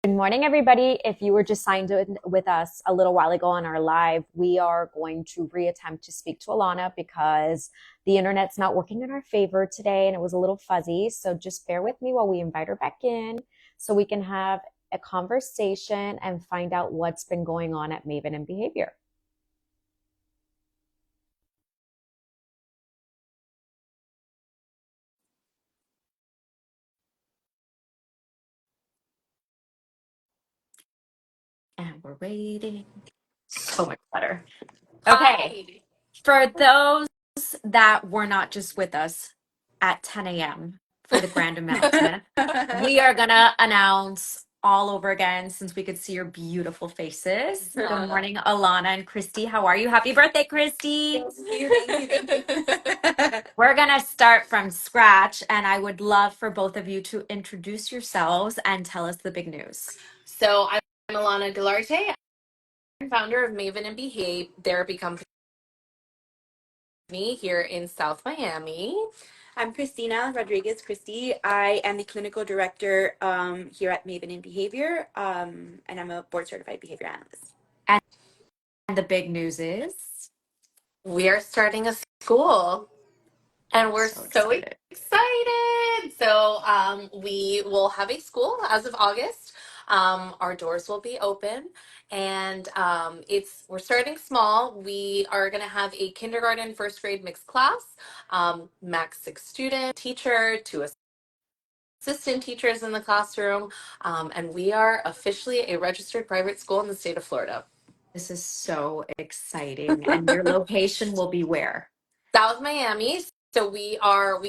Good morning, everybody. If you were just signed in with us a little while ago on our live, we are going to reattempt to speak to Alana because the internet's not working in our favor today and it was a little fuzzy. So just bear with me while we invite her back in so we can have a conversation and find out what's been going on at Maven and Behavior. And we're waiting. So much better. Okay. For those that were not just with us at 10 a.m. for the grand announcement, we are going to announce all over again since we could see your beautiful faces. Good morning, Alana and Christy. How are you? Happy birthday, Christy. Thank you. We're going to start from scratch, and I would love for both of you to introduce yourselves and tell us the big news. So I'm Alana Guilarte. I'm founder of Maven and Behave therapy company here in South Miami. I'm Christina Rodriguez Christie. I am the clinical director here at Maven in Behavior, and I'm a board certified behavior analyst. And the big news is We are starting a school. And we're so excited. excited. We will have a school as of August. Our doors will be open, and we're starting small. We are going to have a kindergarten, first grade mixed class, max 6 student, teacher, two assistant teachers in the classroom, and we are officially a registered private school in the state of Florida. This is so exciting. And your location will be where? South Miami. So we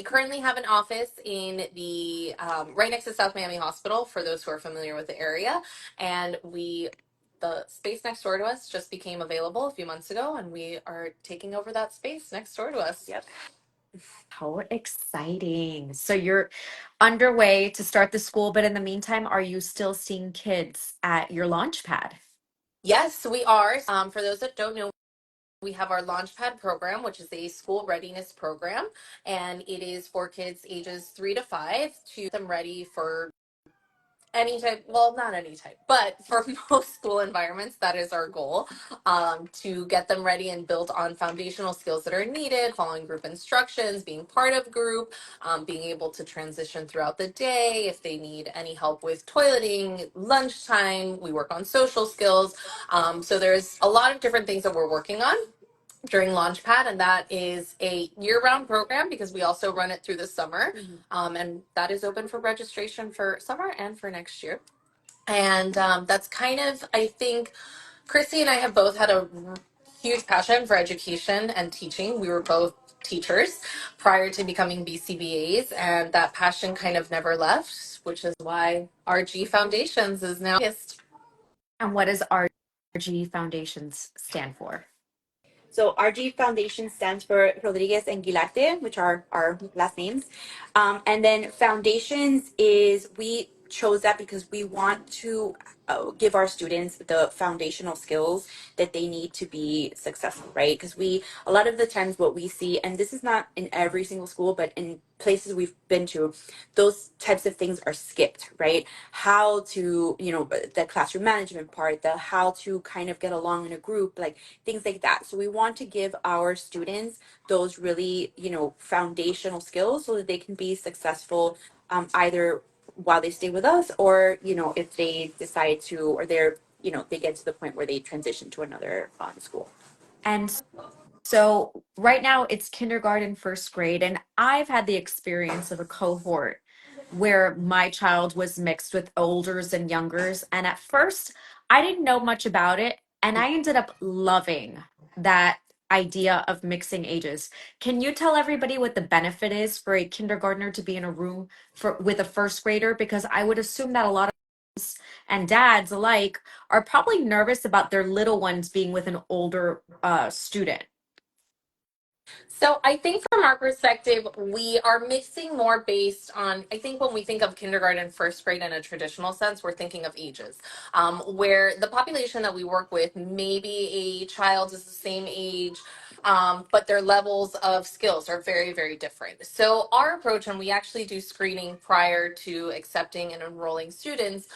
currently have an office in the right next to South Miami Hospital for those who are familiar with the area. And the space next door to us just became available a few months ago, and we are taking over that space next door to us. Yep. How exciting. So you're underway to start the school, but in the meantime, are you still seeing kids at your launch pad? Yes, we are. For those that don't know, we have our Launchpad program, which is a school readiness program, and it is for kids ages 3 to 5 to get them ready for any type, well, not any type, but for most school environments, that is our goal, to get them ready and built on foundational skills that are needed, following group instructions, being part of group, being able to transition throughout the day. If they need any help with toileting, lunchtime, we work on social skills. So there's a lot of different things that we're working on during Launchpad, and that is a year-round program because we also run it through the summer, and that is open for registration for summer and for next year. And that's kind of, I think, Chrissy and I have both had a huge passion for education and teaching. We were both teachers prior to becoming BCBAs, and that passion kind of never left, which is why RG Foundations is now. And what does RG Foundations stand for? So RG Foundation stands for Rodriguez and Guilarte, which are our last names. And then foundations is we chose that because we want to give our students the foundational skills that they need to be successful, right? Because a lot of the times what we see, and this is not in every single school, but in places we've been to, those types of things are skipped, right? How to, the classroom management part, the how to kind of get along in a group, like things like that. So we want to give our students those really, foundational skills so that they can be successful, either while they stay with us, or if they decide to, or they get to the point where they transition to another school. And so right now it's kindergarten, first grade, and I've had the experience of a cohort where my child was mixed with olders and youngers. And at first, I didn't know much about it, and I ended up loving that idea of mixing ages. Can you tell everybody what the benefit is for a kindergartner to be in a room with a first grader? Because I would assume that a lot of and dads alike are probably nervous about their little ones being with an older student. So I think from our perspective, we are mixing more based on, I think when we think of kindergarten, first grade in a traditional sense, we're thinking of ages, where the population that we work with, maybe a child is the same age but their levels of skills are very, very different. So our approach, and we actually do screening prior to accepting and enrolling students,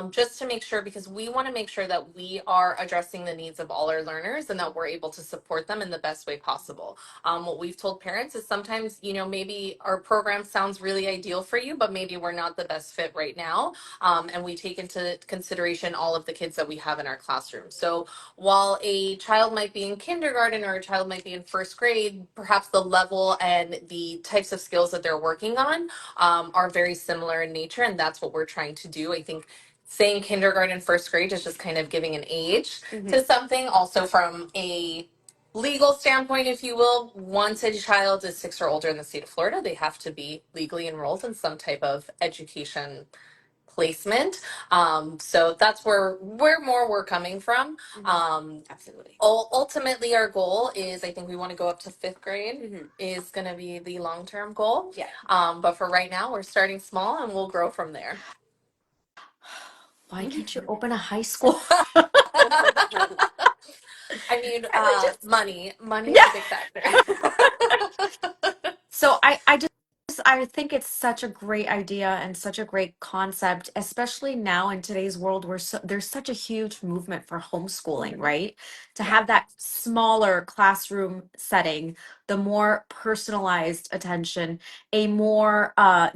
just to make sure, because we want to make sure that we are addressing the needs of all our learners and that we're able to support them in the best way possible. What we've told parents is sometimes, maybe our program sounds really ideal for you, but maybe we're not the best fit right now. And we take into consideration all of the kids that we have in our classroom. So while a child might be in kindergarten or a child might be in first grade, perhaps the level and the types of skills that they're working on are very similar in nature. And that's what we're trying to do. I think saying kindergarten, first grade is just kind of giving an age to something. Also, from a legal standpoint, if you will, once a child is 6 or older in the state of Florida, they have to be legally enrolled in some type of education placement. So that's where we're coming from. Absolutely. Ultimately, our goal is, I think we want to go up to fifth grade is going to be the long-term goal. Yeah. But for right now, we're starting small and we'll grow from there. Why can't you open a high school? I mean, I was just money is yeah. a big factor. So I think it's such a great idea and such a great concept, especially now in today's world where there's such a huge movement for homeschooling, right? To Yeah. have that smaller classroom setting, the more personalized attention, a more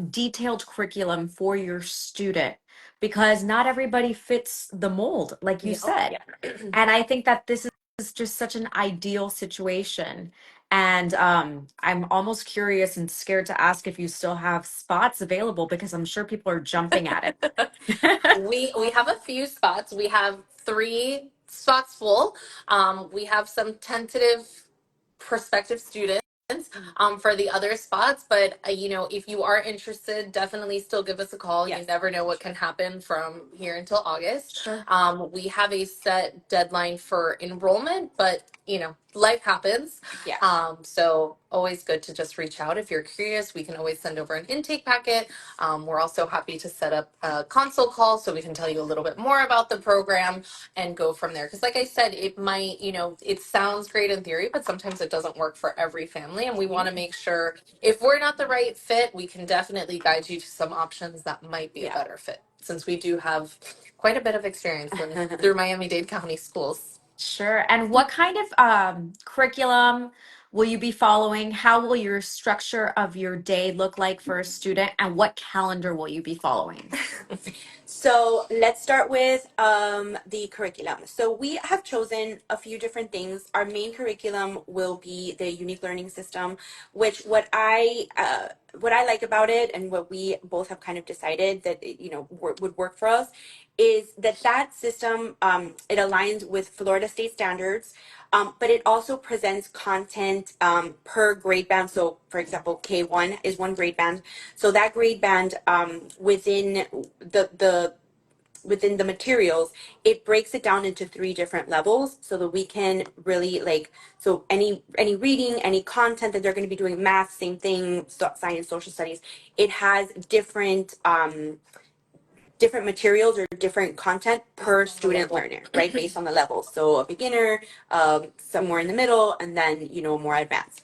detailed curriculum for your student, because not everybody fits the mold, like you Yeah. said. And I think that this is just such an ideal situation. And I'm almost curious and scared to ask if you still have spots available because I'm sure people are jumping at it. We have a few spots. We have 3 spots full. We have some tentative prospective students for the other spots, but if you are interested, definitely still give us a call. Yes. You never know what can happen from here until August. Sure. We have a set deadline for enrollment, but life happens. Yeah. So always good to just reach out if you're curious. We can always send over an intake packet. We're also happy to set up a consult call so we can tell you a little bit more about the program and go from there. Because like I said, it might, it sounds great in theory, but sometimes it doesn't work for every family. And we want to make sure if we're not the right fit, we can definitely guide you to some options that might be a better fit, since we do have quite a bit of experience through Miami-Dade County schools. Sure. And what kind of curriculum will you be following? How will your structure of your day look like for a student? And what calendar will you be following? So let's start with the curriculum. So we have chosen a few different things. Our main curriculum will be the unique learning system, which what I like about it and what we both have kind of decided that would work for us is that system it aligns with Florida state standards. But it also presents content per grade band. So, for example, K1 is one grade band. So that grade band within the within the materials, it breaks it down into 3 different levels so that we can really so any reading, any content that they're going to be doing, math, same thing, science, social studies, it has different materials or different content per student learner, right? Based on the levels. So a beginner, somewhere in the middle, and then, more advanced.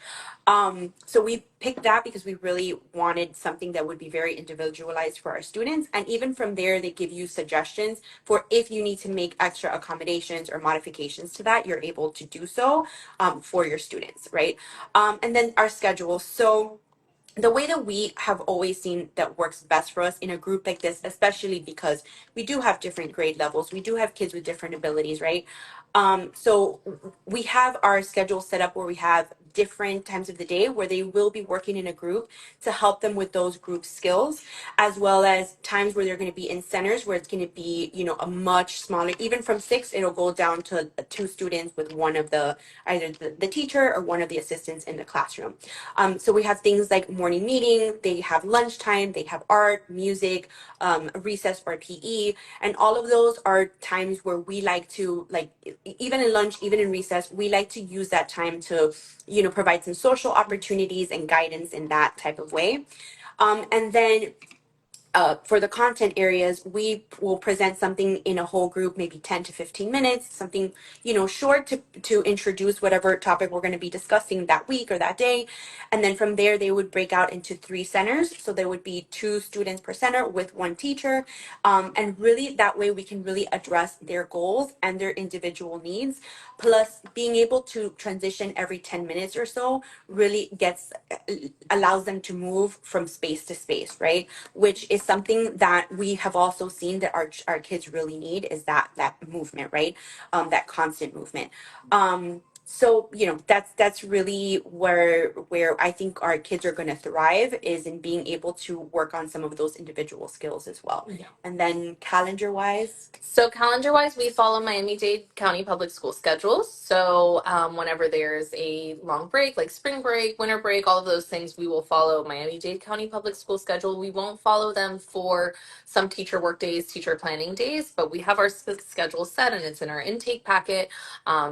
So we picked that because we really wanted something that would be very individualized for our students. And even from there, they give you suggestions for if you need to make extra accommodations or modifications to that, you're able to do so for your students, right? And then our schedule. So the way that we have always seen that works best for us in a group like this, especially because we do have different grade levels, we do have kids with different abilities, right? So we have our schedule set up where we have different times of the day where they will be working in a group to help them with those group skills, as well as times where they're going to be in centers where it's going to be, a much smaller, even from 6, it'll go down to 2 students with one of either the teacher or one of the assistants in the classroom. So we have things like morning meeting, they have lunchtime, they have art, music, recess or PE, and all of those are times where we like to, even in lunch, even in recess, we like to use that time to, provide some social opportunities and guidance in that type of way. And then for the content areas, we will present something in a whole group, maybe 10 to 15 minutes, something, short to introduce whatever topic we're going to be discussing that week or that day. And then from there, they would break out into 3 centers. So there would be 2 students per center with 1 teacher. And really, that way we can really address their goals and their individual needs. Plus, being able to transition every 10 minutes or so really allows them to move from space to space, right? Which is something that we have also seen that our kids really need, is that movement, right? That constant movement. So that's really where I think our kids are going to thrive, is in being able to work on some of those individual skills as well. Yeah. And then calendar wise, So calendar wise, we follow Miami-Dade County Public School schedules. So whenever there's a long break, like spring break, winter break, all of those things, we will follow Miami-Dade County Public School schedule. We won't follow them for some teacher work days, teacher planning days, but we have our schedule set and it's in our intake packet.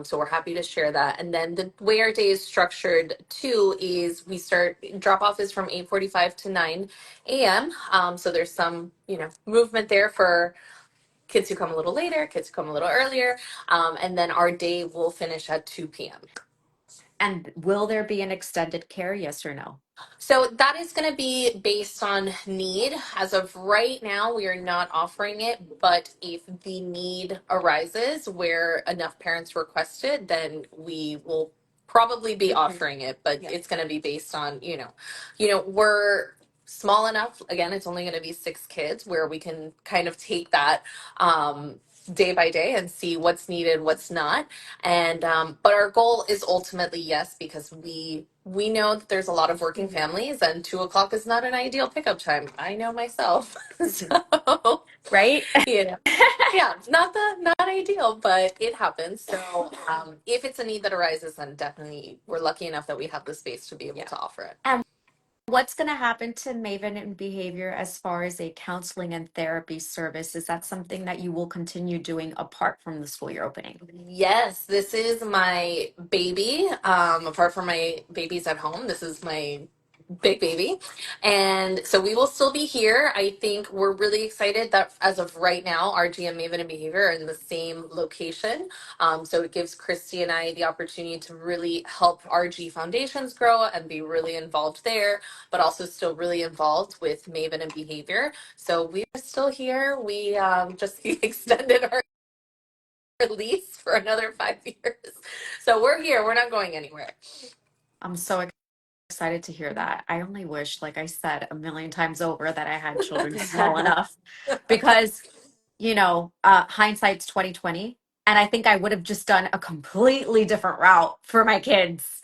So we're happy to share that. And then the way our day is structured too is we start, drop off is from 8:45 to 9 a.m. So there's some, movement there for kids who come a little later, kids who come a little earlier, and then our day will finish at 2 p.m. And will there be an extended care? Yes or no? So that is going to be based on need. As of right now, we are not offering it, but if the need arises where enough parents request it, then we will probably be offering it, but Yeah. it's going to be based on, we're small enough. Again, it's only going to be 6 kids where we can kind of take that day by day and see what's needed, what's not. And but our goal is ultimately yes, because we know that there's a lot of working families and 2 o'clock is not an ideal pickup time. I know myself. So Right? yeah, not ideal, but it happens. So if it's a need that arises, then definitely we're lucky enough that we have the space to be able to offer it. And what's going to happen to Maven and behavior as far as a counseling and therapy service? Is that something that you will continue doing apart from the school year opening? Yes, this is my baby. Apart from my babies at home, this is my big baby. And so we will still be here. I think we're really excited that as of right now, RG and Maven and Behavior are in the same location. So it gives Christy and I the opportunity to really help RG Foundations grow and be really involved there, but also still really involved with Maven and Behavior. So we are still here. We just extended our lease for another 5 years. So we're here. We're not going anywhere. I'm so excited to hear that. I only wish, like I said a million times over, that I had children small enough, because hindsight's 2020, and I think I would have just done a completely different route for my kids.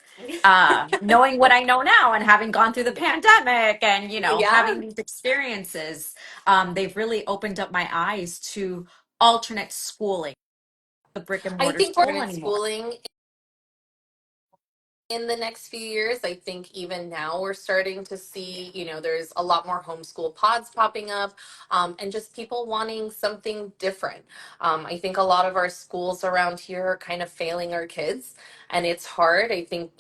Knowing what I know now and having gone through the pandemic and Yeah. having these experiences, they've really opened up my eyes to alternate schooling, the brick and I mortar think we're school in anymore. schooling in the next few years. I think even now we're starting to see, there's a lot more homeschool pods popping up, and just people wanting something different. I think a lot of our schools around here are kind of failing our kids, and it's hard. I think,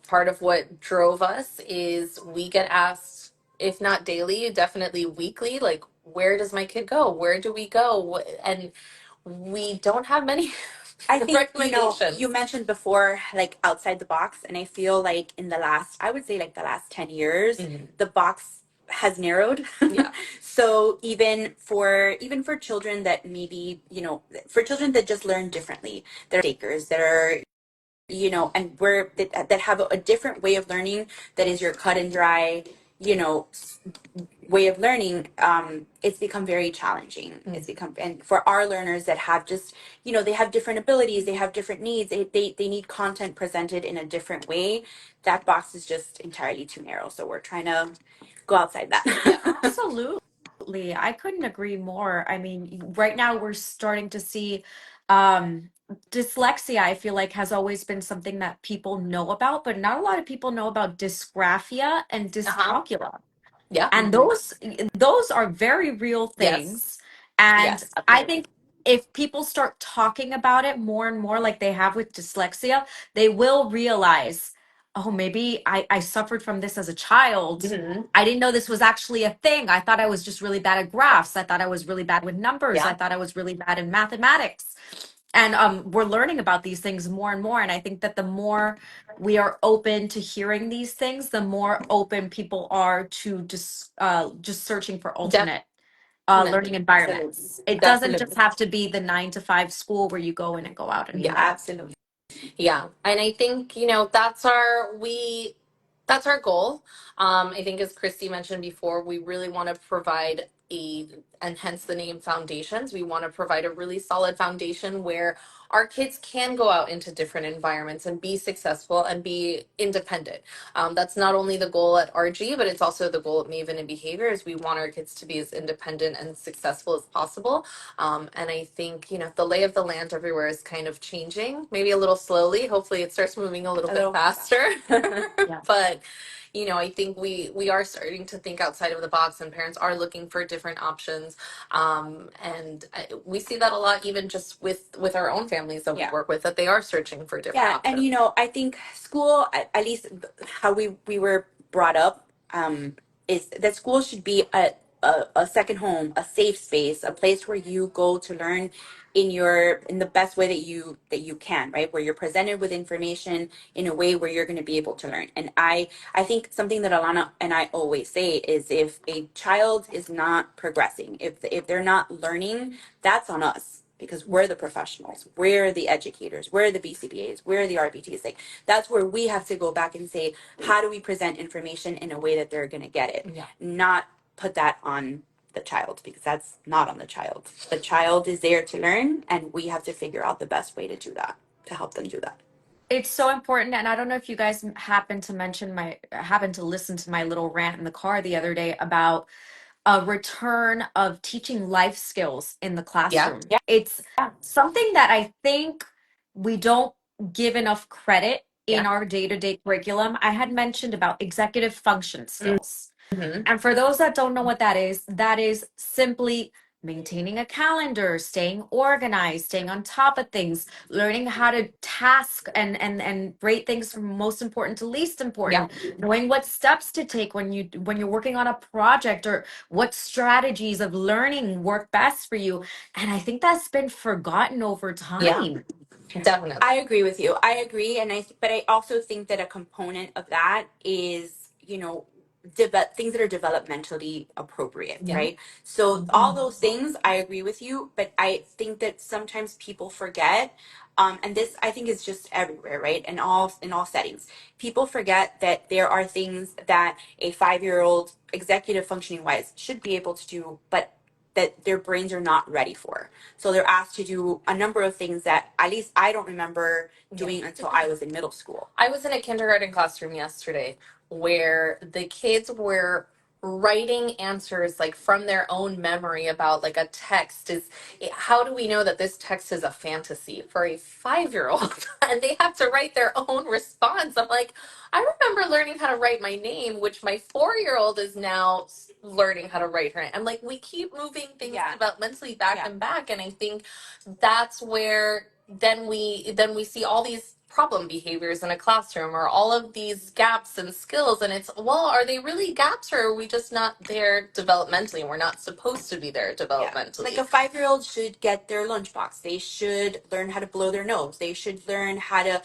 part of what drove us is we get asked, if not daily, definitely weekly, like, where does my kid go? Where do we go? And we don't have many I think, recommendations. you mentioned before, like outside the box, and I feel like I would say like the last 10 years, Mhm. the box has narrowed. Yeah. So even for children that maybe, for children that just learn differently, that are takers, that are, and that have a different way of learning, that is your cut and dry, you know, way of learning, it's become very challenging. It's become, and for our learners that have just, they have different abilities, they have different needs, they need content presented in a different way. That box is just entirely too narrow. So we're trying to go outside Yeah. that. Absolutely. I couldn't agree more. I mean, right now we're starting to see um dyslexia, I feel like, has always been something that people know about, but not a lot of people know about dysgraphia and Uh-huh. dyscalculia. Yeah. And those are very real Yes. things. And Yes. I think if people start talking about it more and more like they have with dyslexia, they will realize, oh, maybe I suffered from this as a child. Hmm. I didn't know this was actually a thing. I thought I was just really bad at graphs. I thought I was really bad with numbers. I Yeah, thought I was really bad in mathematics. And we're learning about these things more and more. And I think that the more we are open to hearing these things, the more open people are to just searching for alternate learning definitely. Absolutely. environments. It doesn't just Absolutely. have to be the 9 to 5 school where you go in and go out Yeah. anymore. Absolutely. Yeah, and I think that's our goal. I think as Christy mentioned before, we really want to provide a, and hence the name Foundations. We want to provide a really solid foundation where our kids can go out into different environments and be successful and be independent. That's not only the goal at RG, but it's also the goal at Maven and Behavior. Is we want our kids to be as independent and successful as possible. And I think, the lay of the land everywhere is kind of changing, maybe a little slowly. Hopefully it starts moving a little bit faster. Yeah. But, I think we are starting to think outside of the box, and parents are looking for different options. And we see that a lot, even just with our own families that we Yeah. work with, that they are searching for different Yeah, and options. I think school, at least how we were brought up, is that school should be a second home, a safe space, a place where you go to learn in the best way that you can, right? Where you're presented with information in a way where you're going to be able to learn. And I think something that Alana and I always say is, if a child is not progressing, if they're not learning, that's on us, because we're the professionals, we're the educators, we're the BCBAs, we're the RBTs. Like, that's where we have to go back and say, how do we present information in a way that they're going to get it? Yeah. Not put that on the child, because that's not on the child. The child is there to learn, and we have to figure out the best way to do that, to help them do that. It's so important. And I don't know if you guys happened to listen to my little rant in the car the other day about a return of teaching life skills in the Yeah. classroom. Yeah. It's something that I think we don't give enough credit Yeah. in our day-to-day curriculum. I had mentioned about executive function skills. Mm-hmm. And for those that don't know what that is simply maintaining a calendar, staying organized, staying on top of things, learning how to task and rate things from most important to least Yeah. important, knowing what steps to take when you're working on a project, or what strategies of learning work best for you. And I think that's been forgotten over Yeah. time. Definitely. I agree with you. I agree, but I also think that a component of that is, things that are developmentally appropriate, Yeah. right? So all those things, I agree with you, but I think that sometimes people forget, and this I think is just everywhere, right? In all settings, people forget that there are things that a 5-year-old, executive functioning wise, should be able to do, but that their brains are not ready for. So they're asked to do a number of things that at least I don't remember doing until I was in middle school. I was in a kindergarten classroom yesterday where the kids were writing answers like from their own memory about like a text. How do we know that this text is a fantasy for a 5-year old? And they have to write their own response. I'm like, I remember learning how to write my name, which my 4-year old is now learning how to write her name. I'm like, we keep moving things Yeah. developmentally back Yeah. and back, and I think that's where then we see all these problem behaviors in a classroom, or all of these gaps in skills, and it's, well, are they really gaps, or are we just not there developmentally, and we're not supposed to be there Yeah. developmentally? Like, a 5-year-old should get their lunchbox. They should learn how to blow their nose. They should learn how to,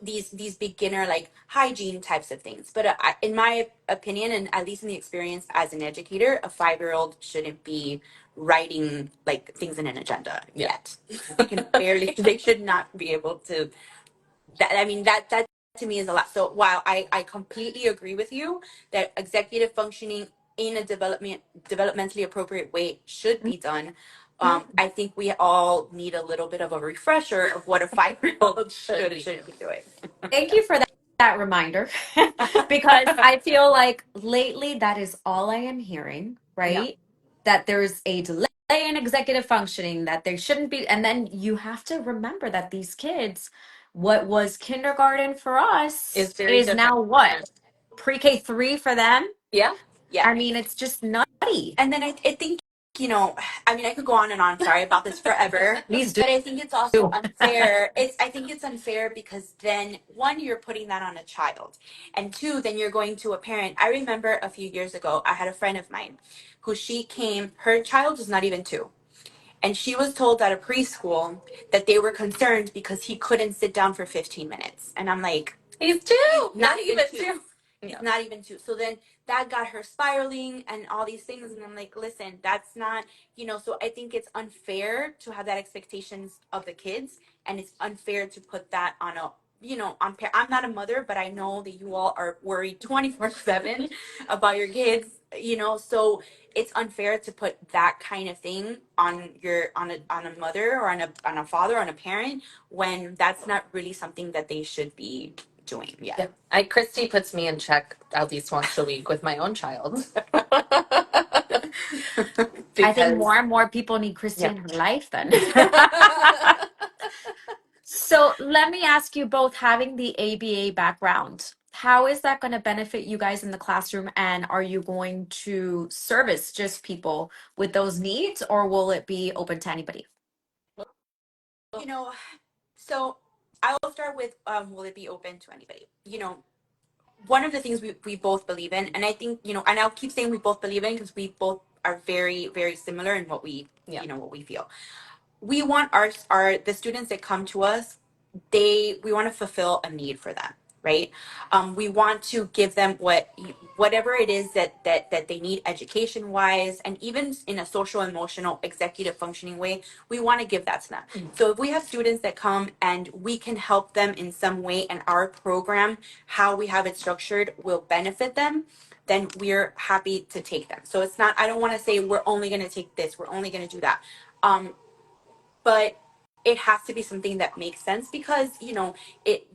these beginner, like, hygiene types of things. But in my opinion, and at least in the experience as an educator, a 5-year-old shouldn't be writing like things in an agenda yet. They can barely. They should not be able to. That to me is a lot. So while I completely agree with you that executive functioning in a developmentally appropriate way should be done, I think we all need a little bit of a refresher of what a 5-year-old should and shouldn't be doing. Thank you for that reminder, because I feel like lately that is all I am hearing, Yeah. right? That there's a delay in executive functioning, that there shouldn't be. And then you have to remember that these kids, what was kindergarten for us Is very is different. now what? Pre-K 3 for them. Yeah. Yeah. I mean, it's just nutty. And then I think I mean, I could go on and on, sorry about this forever. Please do. But I think it's also unfair. I think it's unfair because then one, you're putting that on a child. And two, then you're going to a parent. I remember a few years ago, I had a friend of mine who her child was not even 2. And she was told at a preschool that they were concerned because he couldn't sit down for 15 minutes. And I'm like, He's 2, not even 2. He's not even 2. So then that got her spiraling and all these things. And I'm like, listen, that's not, so I think it's unfair to have that expectations of the kids. And it's unfair to put that on I'm not a mother, but I know that you all are worried 24/7 about your kids, so it's unfair to put that kind of thing on a mother or on a father, on a parent, when that's not really something that they should be doing. Yeah. Christy puts me in check at least once a week with my own child. I think more and more people need Christy in her life then. So let me ask you both, having the ABA background, how is that going to benefit you guys in the classroom? And are you going to service just people with those needs, or will it be open to anybody? So I will start with will it be open to anybody? One of the things we both believe in, and I think, and I'll keep saying we both believe in because we both are very, very similar in what we, what we feel. We want the students that come to us, we want to fulfill a need for them, right? We want to give them whatever it is that they need education wise, and even in a social, emotional, executive functioning way, we want to give that to them. So if we have students that come and we can help them in some way, and our program, how we have it structured, will benefit them, then we're happy to take them. So it's not, I don't want to say we're only going to take this, we're only going to do that. But it has to be something that makes sense, because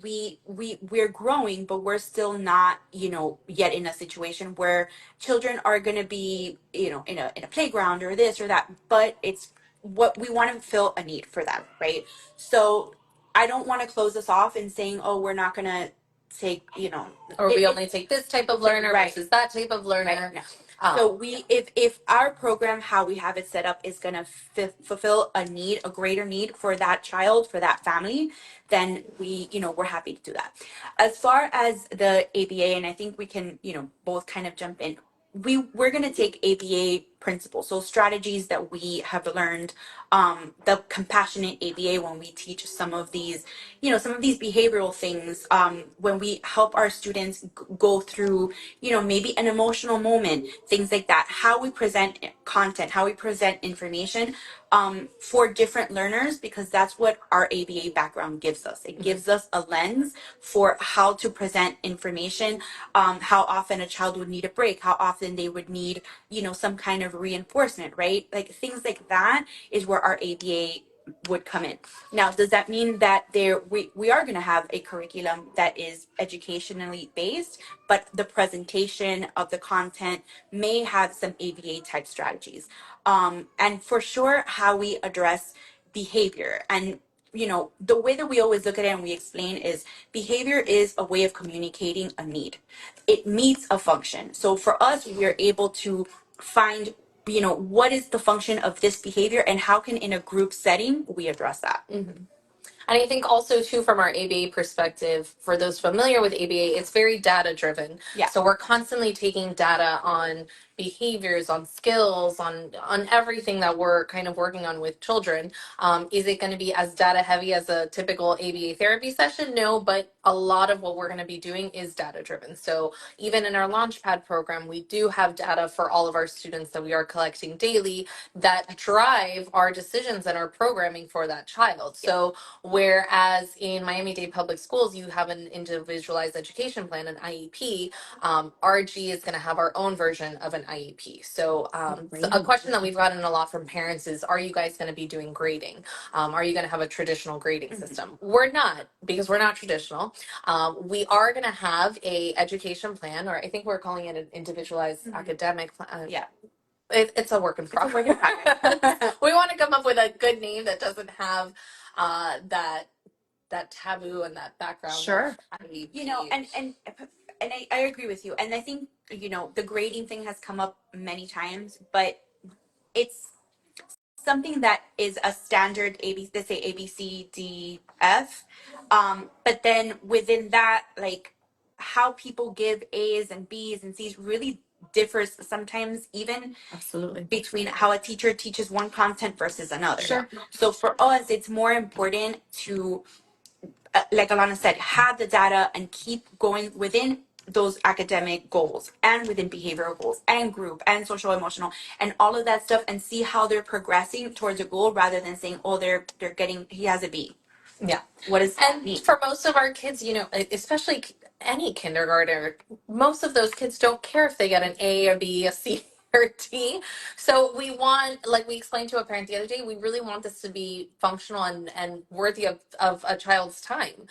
we're growing, but we're still not yet in a situation where children are going to be in a playground or this or that, but it's what we want to fill a need for them, right? So I don't want to close us off in saying, oh, we're not going to take or we only take this type of learner versus that type of learner. Right. No. So if our program, how we have it set up, is going to fulfill a need, a greater need for that child, for that family, then we're happy to do that. As far as the ABA, and I think we can both kind of jump in, we're going to take ABA principles, so strategies that we have learned, the compassionate ABA, when we teach some of these behavioral things, when we help our students go through maybe an emotional moment, things like that, how we present content, how we present information for different learners, because that's what our ABA background gives us. It gives us a lens for how to present information, how often a child would need a break, how often they would need some kind of reinforcement, right? Like things like that is where our ABA would come in. Now, does that mean that we are going to have a curriculum that is educationally based, but the presentation of the content may have some ABA type strategies? And for sure, how we address behavior, and the way that we always look at it and we explain is, behavior is a way of communicating a need. It meets a function. So for us, we are able to find what is the function of this behavior, and how can, in a group setting, we address that. Mm-hmm. And I think also too, from our ABA perspective, for those familiar with ABA, it's very data driven. Yeah. So we're constantly taking data on behaviors, on skills, on everything that we're kind of working on with children. Is it going to be as data heavy as a typical ABA therapy session? No, but a lot of what we're going to be doing is data driven. So even in our Launchpad program, we do have data for all of our students that we are collecting daily that drive our decisions and our programming for that child. So whereas in Miami-Dade Public Schools, you have an individualized education plan, an IEP, RG is going to have our own version of an IEP. So a question that we've gotten a lot from parents is, are you guys going to be doing grading? Are you going to have a traditional grading system? We're not, because we're not traditional. We are going to have a education plan, or I think we're calling it an individualized academic plan. It's a work in progress. We want to come up with a good name that doesn't have that taboo and that background. Sure. And I agree with you. And I think the grading thing has come up many times, but it's something that is a standard ABC. They say ABCDF, but then within that, like how people give A's and B's and C's really differs sometimes, even Absolutely. between how a teacher teaches one content versus another. Sure. So for us, it's more important to, like Alana said, have the data and keep going within those academic goals and within behavioral goals and group and social emotional and all of that stuff, and see how they're progressing towards a goal rather than saying, oh, they're getting, he has a B. Yeah. What does that And mean? for most of our kids, especially any kindergartner, most of those kids don't care if they get an A, a B, a C, or a D. So we want, like we explained to a parent the other day, we really want this to be functional and worthy of a child's time.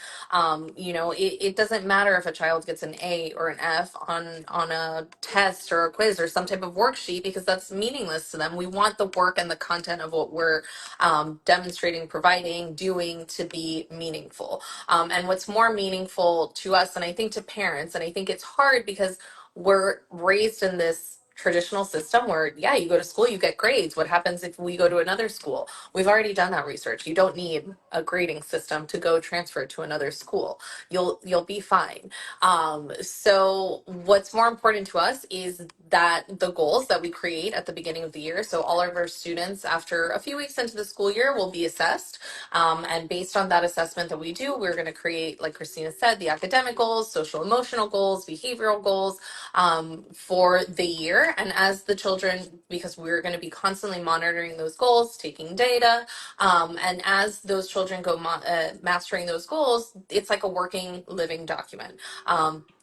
It doesn't matter if a child gets an A or an F on a test or a quiz or some type of worksheet, because that's meaningless to them. We want the work and the content of what we're demonstrating, providing, doing to be meaningful. And what's more meaningful to us, and I think to parents, and I think it's hard because we're raised in this traditional system where, yeah, you go to school, you get grades. What happens if we go to another school? We've already done that research. You don't need a grading system to go transfer to another school. You'll be fine. So what's more important to us is that the goals that we create at the beginning of the year. So all of our students, after a few weeks into the school year, will be assessed. And based on that assessment that we do, we're going to create, like Christina said, the academic goals, social emotional goals, behavioral goals for the year. And as the children, because we're going to be constantly monitoring those goals, taking data, and as those children go mastering those goals, it's like a working, living document.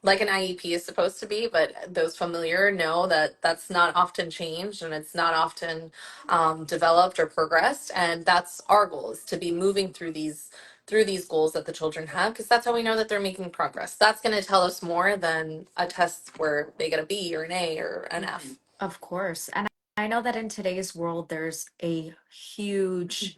Like an IEP is supposed to be, but those familiar know that that's not often changed and it's not often developed or progressed. And that's our goal, is to be moving through these goals that the children have, because that's how we know that they're making progress. That's going to tell us more than a test where they get a B or an A or an F. Of course. And I know that in today's world, there's a huge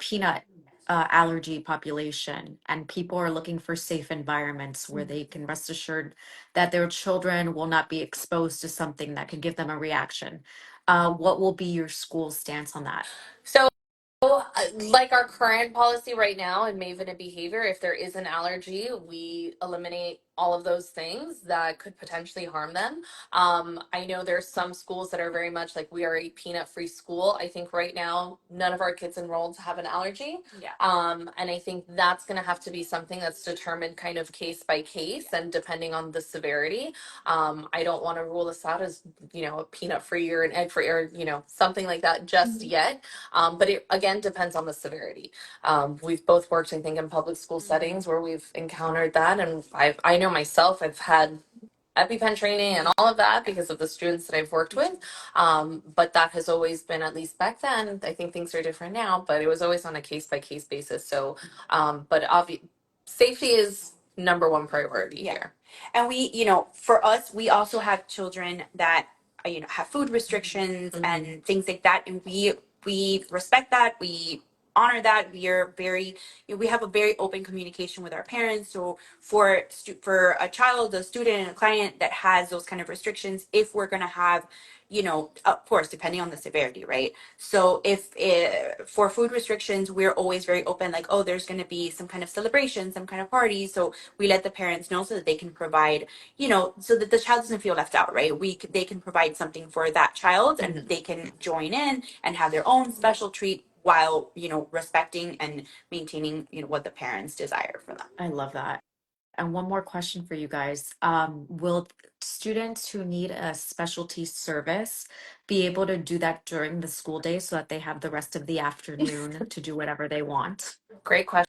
peanut allergy population, and people are looking for safe environments where they can rest assured that their children will not be exposed to something that could give them a reaction. What will be your school's stance on that? So like our current policy right now in Maven and behavior, if there is an allergy, we eliminate all of those things that could potentially harm them. I know there's some schools that are very much like, we are a peanut free school. I think right now none of our kids enrolled have an allergy. Yeah. And I think that's going to have to be something that's determined kind of case by case and depending on the severity. I don't want to rule this out as, a peanut free or an egg free or, something like that just yet. But it again depends on the severity. We've both worked, I think, in public school settings where we've encountered that, and I know myself, I've had EpiPen training and all of that because of the students that I've worked with. But that has always been, at least back then, I think things are different now, but it was always on a case by case basis. So, safety is number one priority here. And we, for us, we also have children that, have food restrictions and things like that. And we respect that. We honor that. We are very, we have a very open communication with our parents. So for a child, a student, and a client that has those kind of restrictions, if we're going to have, of course, depending on the severity, right? So if for food restrictions, we're always very open, like, oh, there's going to be some kind of celebration, some kind of party. So we let the parents know so that they can provide, so that the child doesn't feel left out, right? They can provide something for that child, and they can join in and have their own special treat while, respecting and maintaining, what the parents desire for them. I love that. And one more question for you guys. Will students who need a specialty service be able to do that during the school day so that they have the rest of the afternoon to do whatever they want? Great question.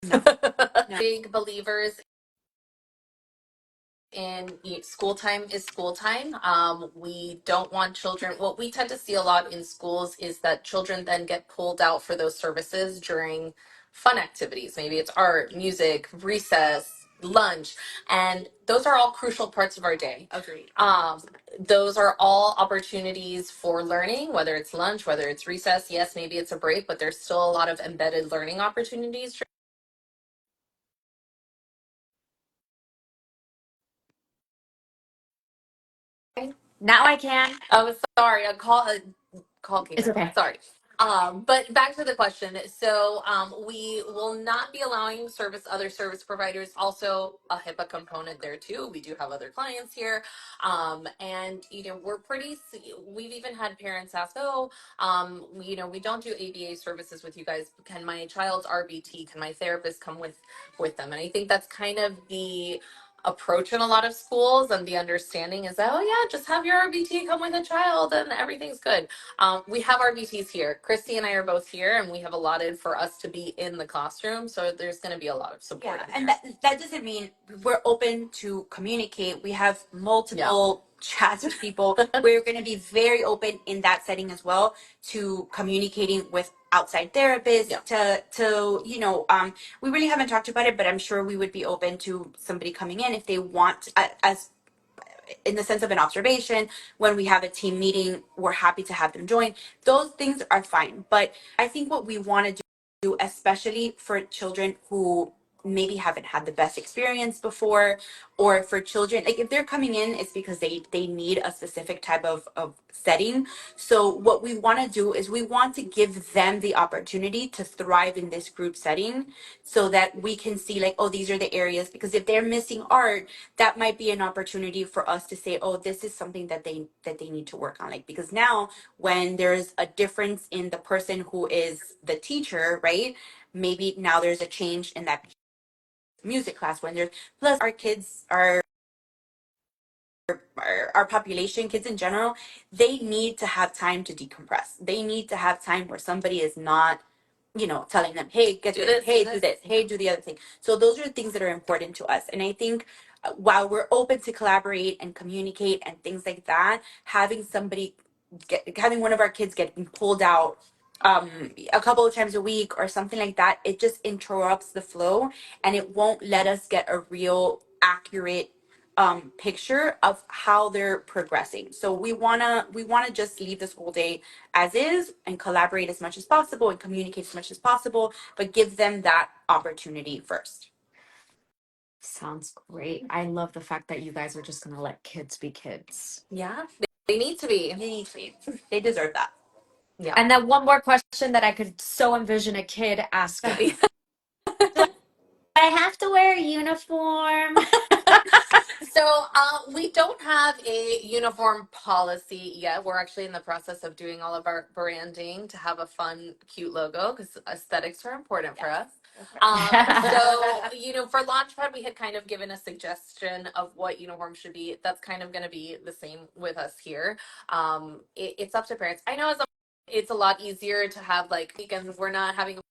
No. Big believers in school time is school time. We don't want children. What we tend to see a lot in schools is that children then get pulled out for those services during fun activities. Maybe it's art, music, recess, lunch, and those are all crucial parts of our day. Agreed. Those are all opportunities for learning, whether it's lunch, whether it's recess. Yes, maybe it's a break, but there's still a lot of embedded learning opportunities. Now I can. Oh, sorry. I call it. call came It's in. okay. Sorry. But back to the question. So we will not be allowing other service providers. Also, a HIPAA component there too. We do have other clients here, and we've even had parents ask, "Oh, we don't do ABA services with you guys. Can my child's RBT? Can my therapist come with them?" And I think that's kind of the approach in a lot of schools, and the understanding is that, oh yeah, just have your RBT come with a child and everything's good. We have RBTs here. Christy and I are both here, and we have allotted for us to be in the classroom, so there's going to be a lot of support. Yeah, and that doesn't mean we're open to communicate. We have multiple chats with people. We're going to be very open in that setting as well to communicating with outside therapists. We really haven't talked about it, but I'm sure we would be open to somebody coming in if they want, as in the sense of an observation. When we have a team meeting, we're happy to have them join. Those things are fine, but I think what we want to do, especially for children who maybe haven't had the best experience before, or for children, like if they're coming in, it's because they need a specific type of setting. So what we want to do is we want to give them the opportunity to thrive in this group setting, so that we can see like, oh, these are the areas. Because if they're missing art, that might be an opportunity for us to say, oh, this is something that they need to work on. Like, because now when there's a difference in the person who is the teacher, right, maybe now there's a change in that music class. When there's, plus our kids are our population, kids in general, they need to have time to decompress. They need to have time where somebody is not, telling them, hey, get Do this, this, hey, do do this. this, hey, do the other thing. So those are things that are important to us. And I think while we're open to collaborate and communicate and things like that, having one of our kids getting pulled out a couple of times a week or something like that, it just interrupts the flow, and it won't let us get a real accurate picture of how they're progressing. So we wanna just leave this whole day as is and collaborate as much as possible and communicate as much as possible, but give them that opportunity first. Sounds great. I love the fact that you guys are just going to let kids be kids. Yeah, they need to be. They need to be. They deserve that. Yeah. And then one more question that I could so envision a kid asking. Do I have to wear a uniform? So we don't have a uniform policy yet. We're actually in the process of doing all of our branding to have a fun, cute logo, because aesthetics are important for us. So for Launchpad, we had kind of given a suggestion of what uniform should be. That's kind of going to be the same with us here. It's up to parents. I know it's a lot easier to have like weekends. We're not having a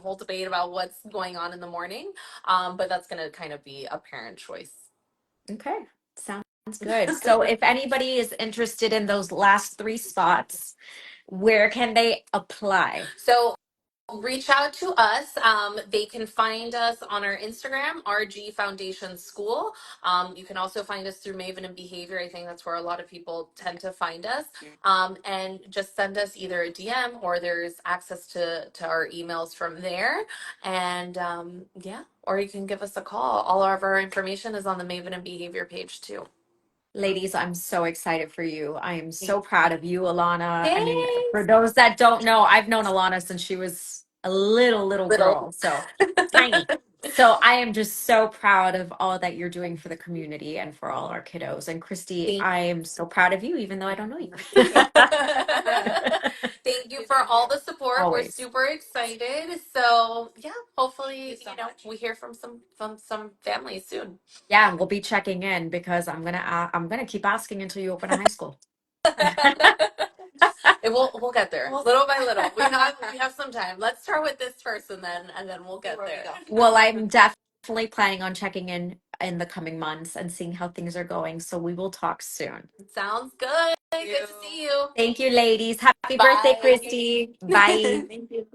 whole debate about what's going on in the morning, but that's going to kind of be a parent choice. Okay, sounds good. So if anybody is interested in those last 3 spots, where can they apply? So reach out to us. They can find us on our Instagram, RG Foundation School. You can also find us through Maven and Behavior. I think that's where a lot of people tend to find us. And just send us either a DM, or there's access to our emails from there. And or you can give us a call. All of our information is on the Maven and Behavior page too. Ladies, I'm so excited for you. I am so proud of you, Alana. I mean, Thanks. for those that don't know, I've known Alana since she was a little Little. girl, so tiny. So I am just so proud of all that you're doing for the community and for all our kiddos. And Christy, I am so proud of you, even though I don't know you. Thank you for all the support. We're Always. super excited. So yeah, hopefully we hear from some families soon. Yeah, we'll be checking in because I'm gonna keep asking until you open a high school. And we'll get there little by little. We have some time. Let's start with this first, and then we'll get there. Well, I'm definitely planning on checking in the coming months and seeing how things are going. So we will talk soon. Sounds good. Good to see you. Thank you, ladies. Happy Bye. birthday, Christy. Bye. Thank you.